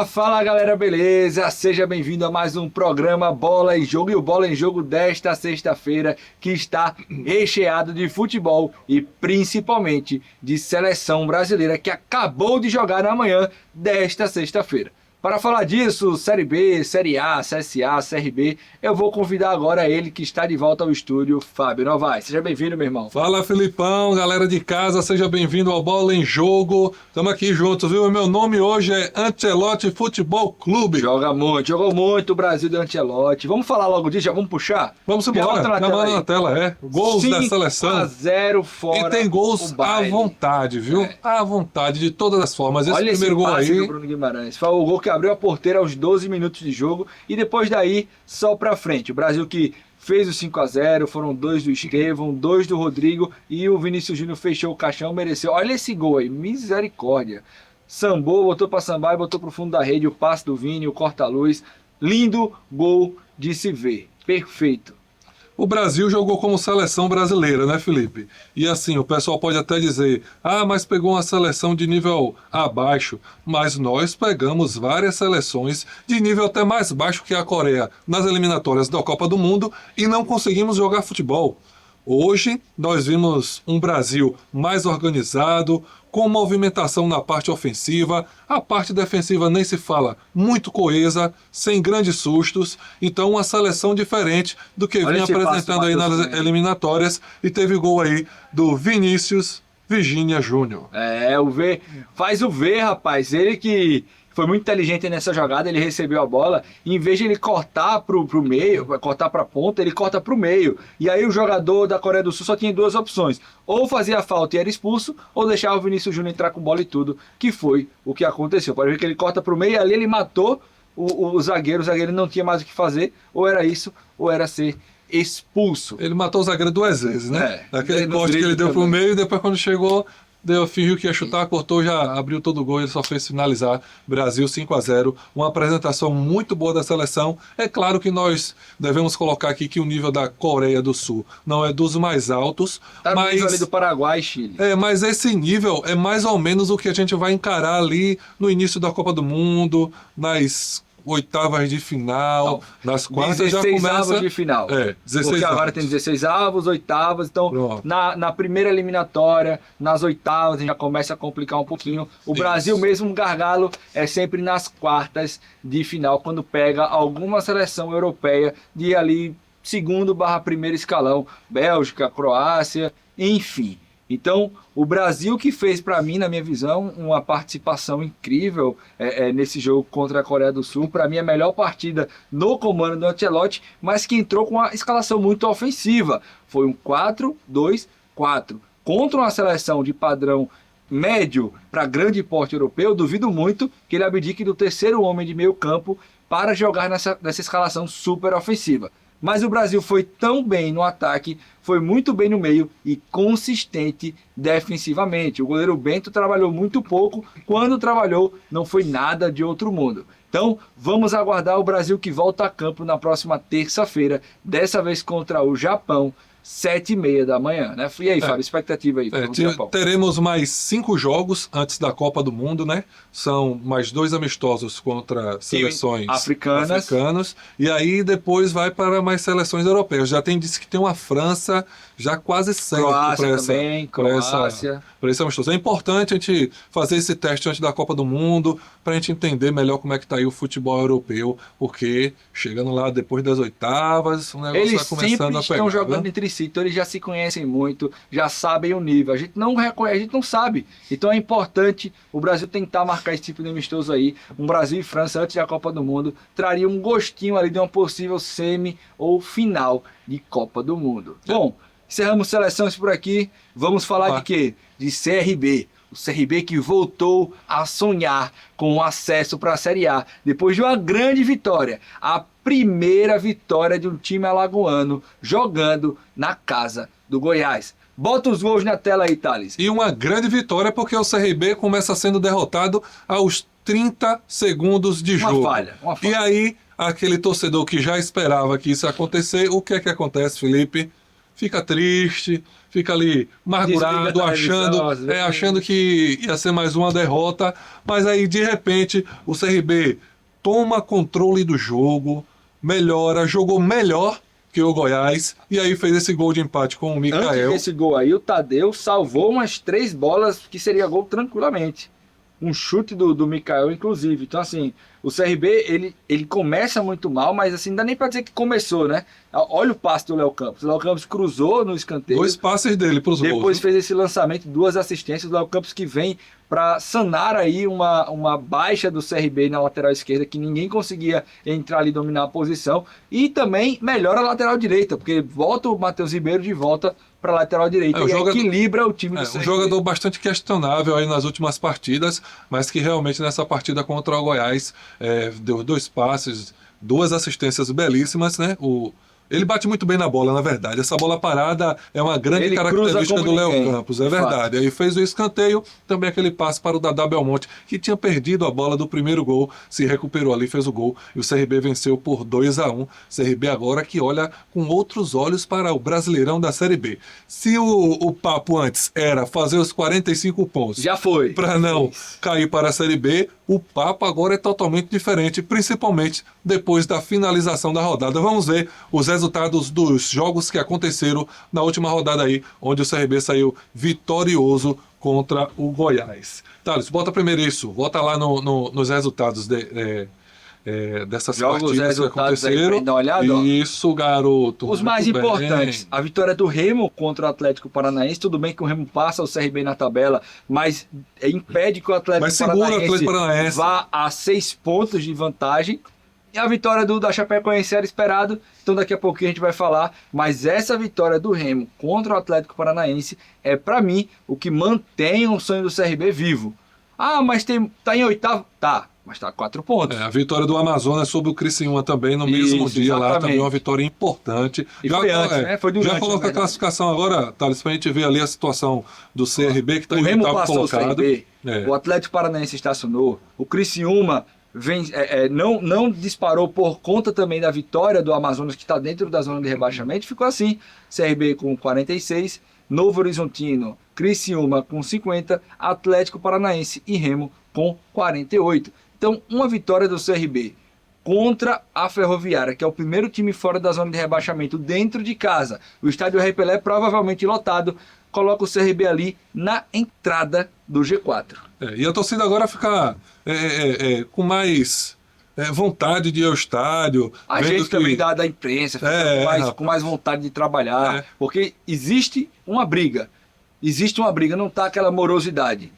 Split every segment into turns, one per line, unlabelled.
Fala galera, beleza? Seja bem-vindo a mais um programa Bola em Jogo. E o Bola em Jogo desta sexta-feira, que está recheado de futebol e principalmente de seleção brasileira, que acabou de jogar na manhã desta sexta-feira. Para falar disso, Série B, Série A, CSA, CRB, eu vou convidar agora ele que está de volta ao estúdio, Fábio Novaes. Seja bem-vindo, meu irmão.
Fala, Filipão, galera de casa, seja bem-vindo ao Bola em Jogo. Estamos aqui juntos, viu? Meu nome hoje é Ancelotti Futebol Clube.
Jogou muito o Brasil de Ancelotti. Vamos falar logo disso, já vamos puxar?
Vamos embora, na tela, Gols da seleção.
5-0 fora.
E tem gols à vontade, viu? À vontade, de todas as formas.
Olha
esse primeiro gol aí
do Bruno Guimarães. Foi o gol que abriu a porteira aos 12 minutos de jogo e depois daí só pra frente. O Brasil que fez o 5-0, foram 2 do Estevão, 2 do Rodrigo e o Vinícius Júnior fechou o caixão, mereceu. Olha esse gol aí, misericórdia. Sambou, botou pra sambar e botou pro fundo da rede, o passe do Vini, o corta-luz. Lindo gol de se ver, perfeito.
O Brasil jogou como seleção brasileira, né, Felipe? E assim, o pessoal pode até dizer, mas pegou uma seleção de nível abaixo. Mas nós pegamos várias seleções de nível até mais baixo que a Coreia nas eliminatórias da Copa do Mundo e não conseguimos jogar futebol. Hoje, nós vimos um Brasil mais organizado, com movimentação na parte ofensiva, a parte defensiva nem se fala, muito coesa, sem grandes sustos, então uma seleção diferente do que vinha apresentando aí nas eliminatórias, e teve gol aí do Vinícius Virgínia Júnior.
Faz o V, rapaz, ele que foi muito inteligente nessa jogada, ele recebeu a bola, e em vez de ele cortar pro meio, cortar pra ponta, ele corta pro meio. E aí o jogador da Coreia do Sul só tinha duas opções. Ou fazia a falta e era expulso, ou deixava o Vinícius Júnior entrar com bola e tudo, que foi o que aconteceu. Pode ver que ele corta pro meio e ali ele matou o zagueiro não tinha mais o que fazer, ou era isso, ou era ser expulso.
Ele matou o zagueiro 2 vezes, né? Daquele corte que ele deu pro meio, e depois quando chegou... fingiu que ia chutar, cortou, já abriu todo o gol, ele só fez finalizar. Brasil 5-0, uma apresentação muito boa da seleção. É claro que nós devemos colocar aqui que o nível da Coreia do Sul não é dos mais altos,
tá
mas
no nível ali do Paraguai e Chile.
Mas esse nível é mais ou menos o que a gente vai encarar ali no início da Copa do Mundo, nas oitavas de final, nas quartas já começa...
avos de final.
16
Porque agora
avos.
tem 16 avos, oitavas, então na primeira eliminatória, nas oitavas, já começa a complicar um pouquinho. O Brasil mesmo, um gargalo, é sempre nas quartas de final, quando pega alguma seleção europeia de ali segundo/primeiro escalão, Bélgica, Croácia, enfim. Então, o Brasil que fez, para mim, na minha visão, uma participação incrível nesse jogo contra a Coreia do Sul. Para mim, a melhor partida no comando do Ancelotti, mas que entrou com uma escalação muito ofensiva. Foi um 4-2-4. Contra uma seleção de padrão médio para grande porte europeu, duvido muito que ele abdique do terceiro homem de meio campo para jogar nessa escalação super ofensiva. Mas o Brasil foi tão bem no ataque, foi muito bem no meio e consistente defensivamente. O goleiro Bento trabalhou muito pouco, quando trabalhou não foi nada de outro mundo. Então vamos aguardar o Brasil que volta a campo na próxima terça-feira, dessa vez contra o Japão, 7h30 da manhã, né? E aí, Fábio, expectativa aí?
Teremos mais 5 jogos antes da Copa do Mundo, né? São mais 2 amistosos contra seleções africanas. E aí depois vai para mais seleções europeias. Já disse que tem uma França já quase certo para esse amistoso. É importante a gente fazer esse teste antes da Copa do Mundo, para a gente entender melhor como é que está aí o futebol europeu, porque chegando lá depois das oitavas, o negócio vai começando a pegar. Eles
estão jogando entre si, então eles já se conhecem muito, já sabem o nível. A gente não reconhece, a gente não sabe. Então é importante o Brasil tentar marcar esse tipo de amistoso aí. Um Brasil e França antes da Copa do Mundo traria um gostinho ali de uma possível semi ou final de Copa do Mundo. Bom, encerramos seleções por aqui. Vamos falar de quê? De CRB. O CRB que voltou a sonhar com o acesso para a Série A, depois de uma grande vitória. A primeira vitória de um time alagoano jogando na casa do Goiás. Bota os gols na tela aí, Thales.
E uma grande vitória porque o CRB começa sendo derrotado aos 30 segundos de jogo.
Uma falha.
E aí, aquele torcedor que já esperava que isso ia acontecer, o que é que acontece, Felipe? fica triste, fica ali amargurado, achando que ia ser mais uma derrota, mas aí de repente o CRB toma controle do jogo, melhora, jogou melhor que o Goiás, e aí fez esse gol de empate com o Mikael.
Antes desse gol aí, o Tadeu salvou umas 3 bolas que seria gol tranquilamente. Um chute do Mikael, inclusive. Então, assim, o CRB, ele começa muito mal, mas assim, não dá nem pra dizer que começou, né? Olha o passe do Léo Campos. O Léo Campos cruzou no escanteio.
2 passes dele pros gols.
Depois fez esse lançamento, 2 assistências do Léo Campos, que vem para sanar aí uma baixa do CRB na lateral esquerda, que ninguém conseguia entrar ali e dominar a posição. E também melhora a lateral direita, porque volta o Matheus Ribeiro de volta para a lateral direita e equilibra o time do CRB.
Um jogador bastante questionável aí nas últimas partidas, mas que realmente nessa partida contra o Goiás deu 2 passes, 2 assistências belíssimas, né? Ele bate muito bem na bola, na verdade. Essa bola parada é uma grande característica do Léo Campos, é verdade. Aí fez o escanteio, também aquele passe para o Dadá Belmonte, que tinha perdido a bola do primeiro gol, se recuperou ali, fez o gol, e o CRB venceu por 2-1. CRB agora que olha com outros olhos para o Brasileirão da Série B. Se o papo antes era fazer os 45 pontos,
já foi,
para não cair para a Série B, o papo agora é totalmente diferente, principalmente depois da finalização da rodada. Vamos ver os resultados dos jogos que aconteceram na última rodada aí, onde o CRB saiu vitorioso contra o Goiás. Thales, bota primeiro isso, bota lá nos resultados dessas partidas que aconteceram.
Aí, dá uma olhada,
isso, garoto.
Os mais importantes, a vitória do Remo contra o Atlético Paranaense. Tudo bem que o Remo passa o CRB na tabela, mas impede que o Atlético Paranaense vá a 6 pontos de vantagem. E a vitória da Chapecoense era esperado, então daqui a pouquinho a gente vai falar. Mas essa vitória do Remo contra o Atlético Paranaense é, para mim, o que mantém o sonho do CRB vivo. Ah, mas tá em 8º? Tá, mas tá a 4 pontos.
A vitória do Amazonas sobre o Criciúma também no mesmo dia, exatamente. Lá também uma vitória importante.
E foi antes, né? Foi durante,
já coloca a classificação agora, Thales, pra gente ver ali a situação do CRB, que está em 8º colocado.
O CRB, o Atlético Paranaense estacionou, o Criciúma não disparou por conta também da vitória do Amazonas, que está dentro da zona de rebaixamento. Ficou assim, CRB com 46, Novo Horizontino, Criciúma com 50, Atlético Paranaense e Remo com 48. Então, uma vitória do CRB contra a Ferroviária, que é o primeiro time fora da zona de rebaixamento, dentro de casa. O estádio Rei Pelé provavelmente lotado, coloca o CRB ali na entrada do G4.
E a torcida agora fica com mais vontade de ir ao estádio.
A gente também da imprensa fica com mais vontade de trabalhar, porque existe uma briga, não está aquela morosidade.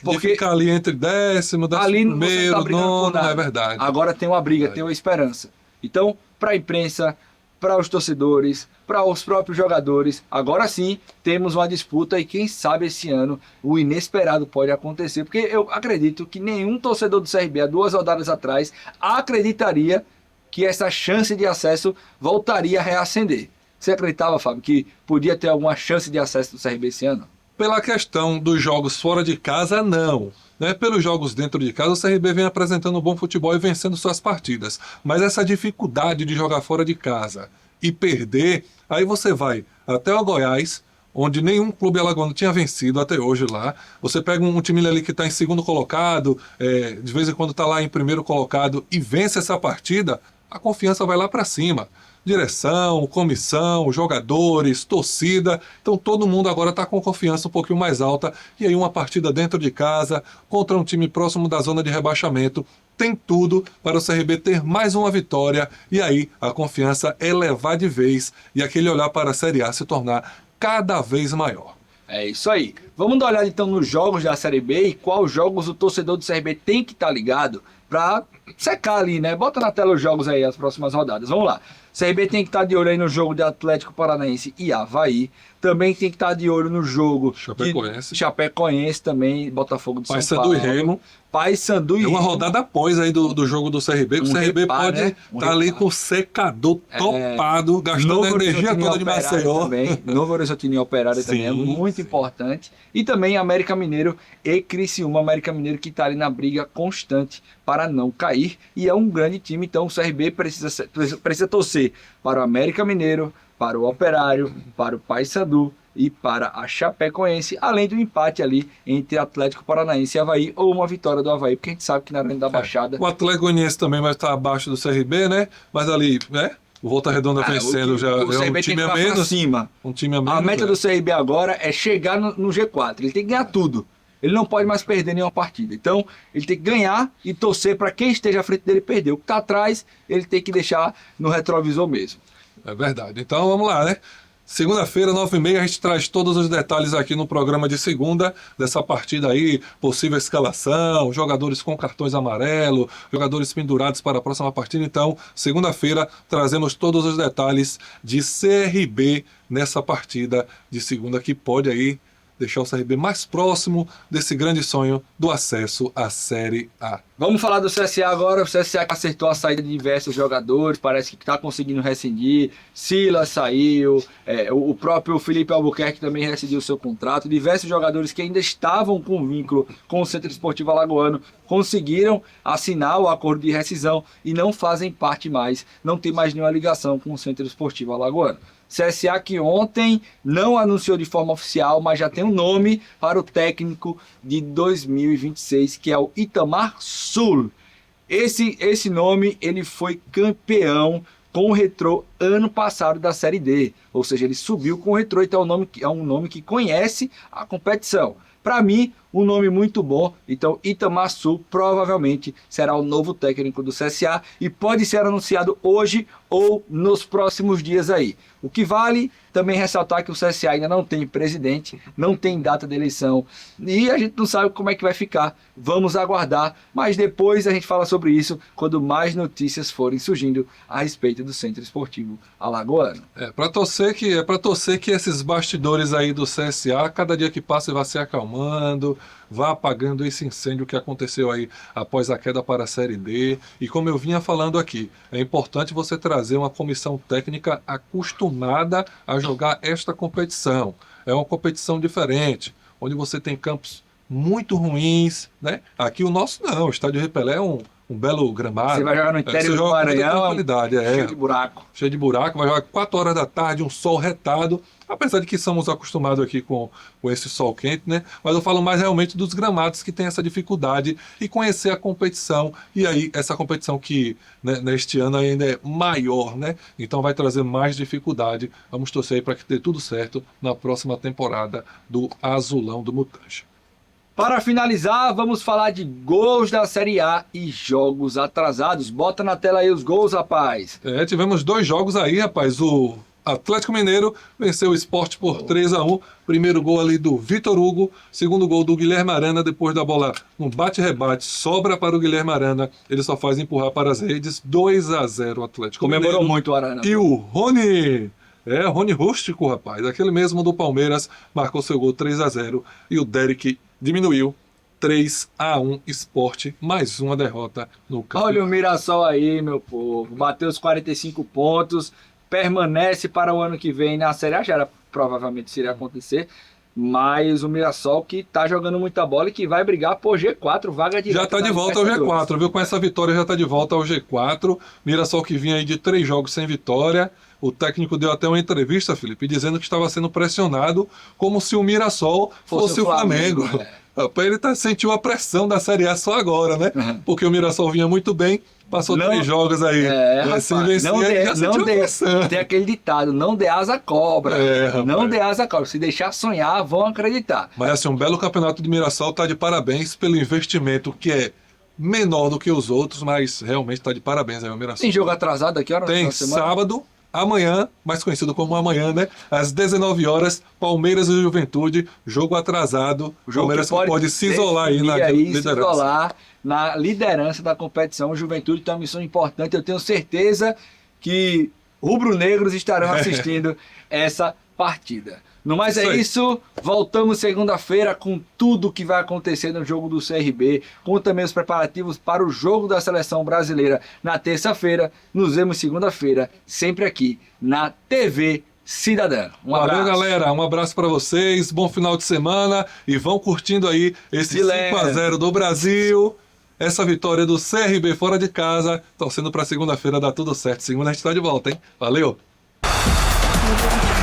Porque de ficar ali entre 11º, 9º, é verdade.
Agora tem uma briga, tem uma esperança. Então, para a imprensa, para os torcedores, para os próprios jogadores, agora sim temos uma disputa e quem sabe esse ano o inesperado pode acontecer, porque eu acredito que nenhum torcedor do CRB há 2 rodadas atrás acreditaria que essa chance de acesso voltaria a reacender. Você acreditava, Fábio, que podia ter alguma chance de acesso do CRB esse ano?
Pela questão dos jogos fora de casa, não. Pelos jogos dentro de casa, o CRB vem apresentando um bom futebol e vencendo suas partidas. Mas essa dificuldade de jogar fora de casa e perder, aí você vai até o Goiás, onde nenhum clube alagoano tinha vencido até hoje lá. Você pega um time ali que está em 2º colocado, de vez em quando está lá em 1º colocado e vence essa partida, a confiança vai lá para cima. Direção, comissão, jogadores, torcida, então todo mundo agora está com confiança um pouquinho mais alta, e aí uma partida dentro de casa, contra um time próximo da zona de rebaixamento, tem tudo para o CRB ter mais uma vitória, e aí a confiança elevar de vez, e aquele olhar para a Série A se tornar cada vez maior.
É isso aí. Vamos dar uma olhada então nos jogos da Série B e quais jogos o torcedor do CRB tem que estar ligado para secar ali, né? Bota na tela os jogos aí, as próximas rodadas. Vamos lá. CRB tem que estar de olho aí no jogo de Atlético Paranaense e Avaí. Também tem que estar de olho no jogo de Chapecoense também, Botafogo de São Paulo.
Paysandu e Remo.
Paysandu e Remo.
É uma rodada após aí do jogo do CRB. O CRB pode estar ali com o secador topado, gastando a energia toda de Maceió.
Também. Novo Horizontino e Operário também é muito importante. E também América Mineiro e Criciúma. América Mineiro que está ali na briga constante para não cair. E é um grande time, então o CRB precisa torcer para o América Mineiro, para o Operário, para o Paysandu e para a Chapecoense, além do empate ali entre Atlético Paranaense e Avaí, ou uma vitória do Avaí, porque a gente sabe que na Arena da Baixada...
O Atlético Goianiense também vai estar abaixo do CRB, né? Mas ali, né? O Volta Redonda vencendo já é um time a menos.
Cima.
Um time a menos.
A meta do CRB agora é chegar no G4. Ele tem que ganhar tudo. Ele não pode mais perder nenhuma partida. Então, ele tem que ganhar e torcer para quem esteja à frente dele perder. O que está atrás, ele tem que deixar no retrovisor mesmo.
É verdade. Então, vamos lá, né? Segunda-feira, 9h30, a gente traz todos os detalhes aqui no programa de segunda, dessa partida aí, possível escalação, jogadores com cartões amarelos, jogadores pendurados para a próxima partida. Então, segunda-feira, trazemos todos os detalhes de CRB nessa partida de segunda, que pode aí deixar o CRB mais próximo desse grande sonho do acesso à Série A.
Vamos falar do CSA agora. O CSA que acertou a saída de diversos jogadores, parece que está conseguindo rescindir. Silas saiu, o próprio Felipe Albuquerque também rescindiu seu contrato. Diversos jogadores que ainda estavam com vínculo com o Centro Esportivo Alagoano conseguiram assinar o acordo de rescisão e não fazem parte mais, não tem mais nenhuma ligação com o Centro Esportivo Alagoano. CSA que ontem não anunciou de forma oficial, mas já tem um nome para o técnico de 2026, que é o Itamar Sul. Esse nome, ele foi campeão com o Retrô ano passado da Série D, ou seja, ele subiu com o Retrô, então é um nome que conhece a competição. Para mim, um nome muito bom. Então, Itamar Sul provavelmente será o novo técnico do CSA e pode ser anunciado hoje ou nos próximos dias aí. O que vale também ressaltar que o CSA ainda não tem presidente, não tem data de eleição e a gente não sabe como é que vai ficar. Vamos aguardar, mas depois a gente fala sobre isso quando mais notícias forem surgindo a respeito do Centro Esportivo Alagoano.
Para torcer que esses bastidores aí do CSA, cada dia que passa, vai se acalmando, vá apagando esse incêndio que aconteceu aí após a queda para a Série D. E como eu vinha falando aqui, é importante você trazer uma comissão técnica acostumada a jogar esta competição. É uma competição diferente, onde você tem campos muito ruins, né? Aqui o nosso não, o Estádio Repelé é um belo gramado.
Você vai jogar no interior do Maranhão,
cheio de buraco. Cheio de buraco, vai jogar 4 horas da tarde, um sol retado, apesar de que somos acostumados aqui com esse sol quente, né? Mas eu falo mais realmente dos gramados que tem essa dificuldade e conhecer a competição, e aí essa competição que, né, neste ano ainda é maior, né? Então vai trazer mais dificuldade. Vamos torcer aí para que dê tudo certo na próxima temporada do Azulão do Mutange.
Para finalizar, vamos falar de gols da Série A e jogos atrasados. Bota na tela aí os gols, rapaz.
Tivemos 2 jogos aí, rapaz. O Atlético Mineiro venceu o Sport por 3-1. Primeiro gol ali do Vitor Hugo. Segundo gol do Guilherme Arana, depois da bola no bate-rebate. Sobra para o Guilherme Arana. Ele só faz empurrar para as redes. 2-0 o Atlético Mineiro.
Comemorou muito o Arana.
E o Rony... Rony Rústico, rapaz. Aquele mesmo do Palmeiras. Marcou seu gol 3-0. E o Derek diminuiu 3-1 Sport, mais uma derrota no campo.
Olha o Mirassol aí, meu povo. Bateu os 45 pontos, permanece para o ano que vem na Série A. Já provavelmente seria acontecer, mas o Mirassol que tá jogando muita bola e que vai brigar por G4, vaga direta.
Já tá de volta ao G4, viu? Com essa vitória já tá de volta ao G4. Mirassol que vinha aí de 3 jogos sem vitória. O técnico deu até uma entrevista, Felipe, dizendo que estava sendo pressionado como se o Mirassol fosse o Flamengo. Ele sentiu a pressão da Série A só agora, né? Porque o Mirassol vinha muito bem, passou 3 jogos aí sem vencer.
Tem aquele ditado, não dê asa à cobra. Não dê asa à cobra. Se deixar sonhar, vão acreditar.
Mas assim, um belo campeonato de Mirassol, tá de parabéns pelo investimento que é menor do que os outros, mas realmente tá de parabéns aí o Mirassol.
Tem jogo atrasado aqui, hora?
Tem sábado. Amanhã, mais conhecido como amanhã, né? Às 19 horas, Palmeiras e Juventude, jogo atrasado. O Palmeiras que pode se isolar aí na liderança. Se isolar
na liderança da competição. O Juventude tem uma missão importante. Eu tenho certeza que rubro-negros estarão assistindo essa partida. No mais é isso, voltamos segunda-feira com tudo que vai acontecer no jogo do CRB, com também os preparativos para o jogo da Seleção Brasileira na terça-feira. Nos vemos segunda-feira, sempre aqui na TV Cidadã.
Valeu, galera, um abraço para vocês, bom final de semana e vão curtindo aí esse 5-0 do Brasil. Essa vitória do CRB fora de casa, torcendo para segunda-feira dar tudo certo. Segunda a gente está de volta, hein? Valeu!
Brasil.